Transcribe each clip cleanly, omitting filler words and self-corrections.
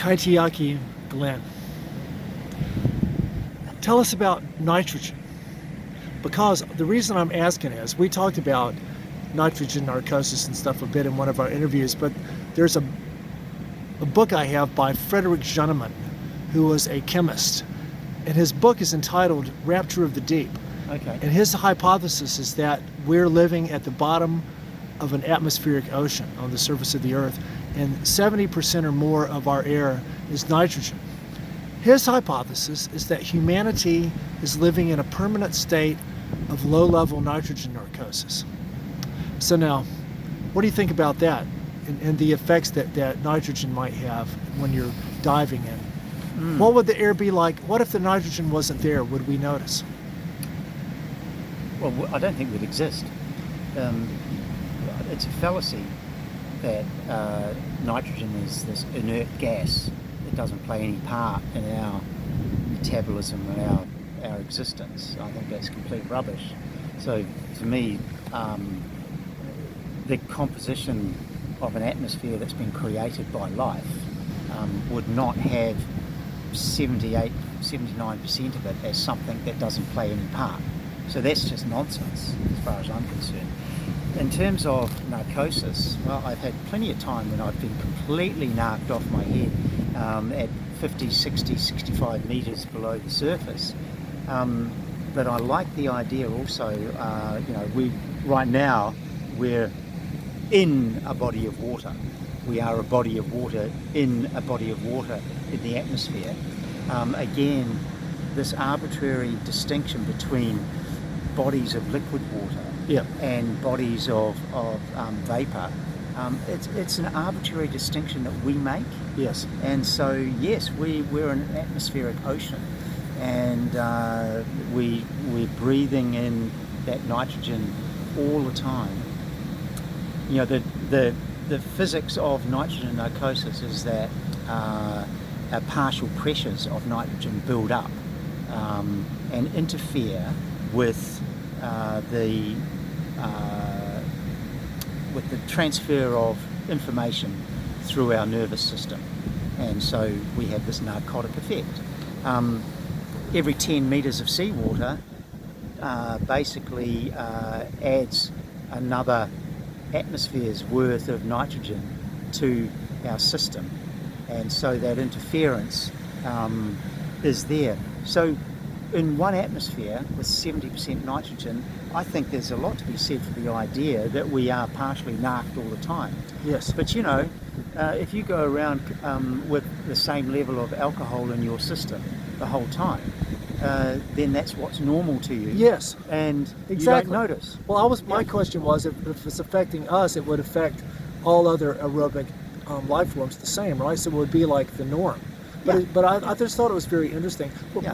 Kaitiaki Glenn, tell us about nitrogen. Because the reason I'm asking is, we talked about nitrogen narcosis and stuff a bit in one of our interviews, but there's a book I have by Frederick Junneman, who was a chemist, and his book is entitled Rapture of the Deep. Okay. And his hypothesis is that we're living at the bottom of an atmospheric ocean on the surface of the Earth, and 70% or more of our air is nitrogen. His hypothesis is that humanity is living in a permanent state of low-level nitrogen narcosis. So now, what do you think about that and the effects that nitrogen might have when you're diving in? What would the air be like? What if the nitrogen wasn't there? Would we notice? Well, I don't think we'd exist. It's a fallacy that nitrogen is this inert gas that doesn't play any part in our metabolism and our existence. I think that's complete rubbish. So to me, the composition of an atmosphere that's been created by life would not have 78, 79% of it as something that doesn't play any part. So that's just nonsense as far as I'm concerned. In terms of narcosis, well, I've had plenty of time when I've been completely narked off my head at 50, 60, 65 metres below the surface. But I like the idea also, right now we're in a body of water. We are a body of water in a body of water in the atmosphere. Again, this arbitrary distinction between bodies of liquid water and bodies of vapour, it's an arbitrary distinction that we make. Yes. And so, yes, we're an atmospheric ocean, and we're breathing in that nitrogen all the time. You know, the physics of nitrogen narcosis is that partial pressures of nitrogen build up and interfere with the transfer of information through our nervous system, and so we have this narcotic effect. Every 10 metres of seawater basically adds another atmosphere's worth of nitrogen to our system, and so that interference is there. So in one atmosphere with 70% nitrogen, I think there's a lot to be said for the idea that we are partially narked all the time. Yes. But you know, if you go around with the same level of alcohol in your system the whole time, then that's what's normal to you. Yes. And exactly. you don't notice. Well, my question was, if it's affecting us, it would affect all other aerobic life forms the same, right? So it would be like the norm. But I just thought it was very interesting.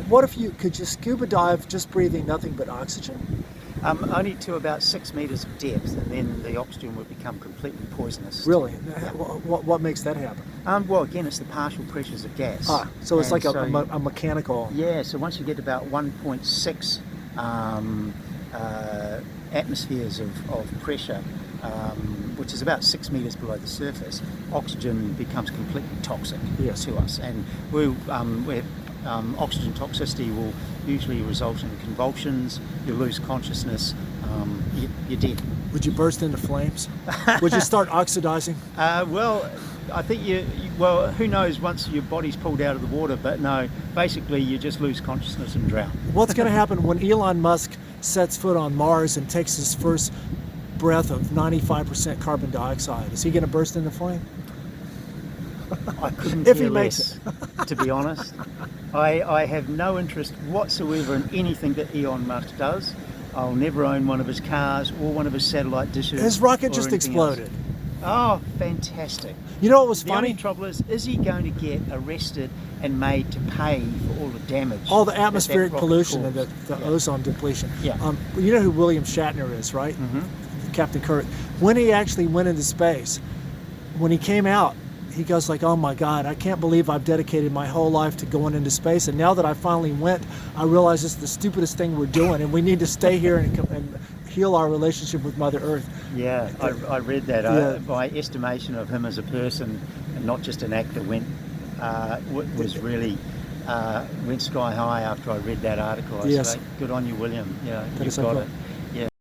What if could you scuba dive just breathing nothing but oxygen? Only to about 6 metres of depth, and then the oxygen would become completely poisonous. Really? What makes that happen? Well, again, it's the partial pressures of gas. So it's like a mechanical... Yeah, so once you get about 1.6 atmospheres of pressure, which is about 6 metres below the surface, oxygen becomes completely toxic to us. And oxygen toxicity will usually result in convulsions, you lose consciousness, you're dead. Would you burst into flames? Would you start oxidizing? Well, I think who knows once your body's pulled out of the water, but no, basically you just lose consciousness and drown. What's going to happen when Elon Musk sets foot on Mars and takes his first breath of 95% carbon dioxide? Is he going to burst into flame? I couldn't care less, to be honest. I have no interest whatsoever in anything that Elon Musk does. I'll never own one of his cars or one of his satellite dishes. His rocket just exploded. Oh, fantastic. You know what was funny? The only trouble is he going to get arrested and made to pay for all the damage? All the atmospheric pollution and the ozone depletion. Yeah. You know who William Shatner is, right? Mm-hmm. Captain Kirk. When he actually went into space, when he came out, he goes like, oh my God, I can't believe I've dedicated my whole life to going into space, and now that I finally went, I realize it's the stupidest thing we're doing, and we need to stay here and heal our relationship with Mother Earth. Yeah, I read that. Yeah. My estimation of him as a person, and not just an actor, went was really went sky high after I read that article. I Yes. said, good on you, William. That You've is so got cool. it.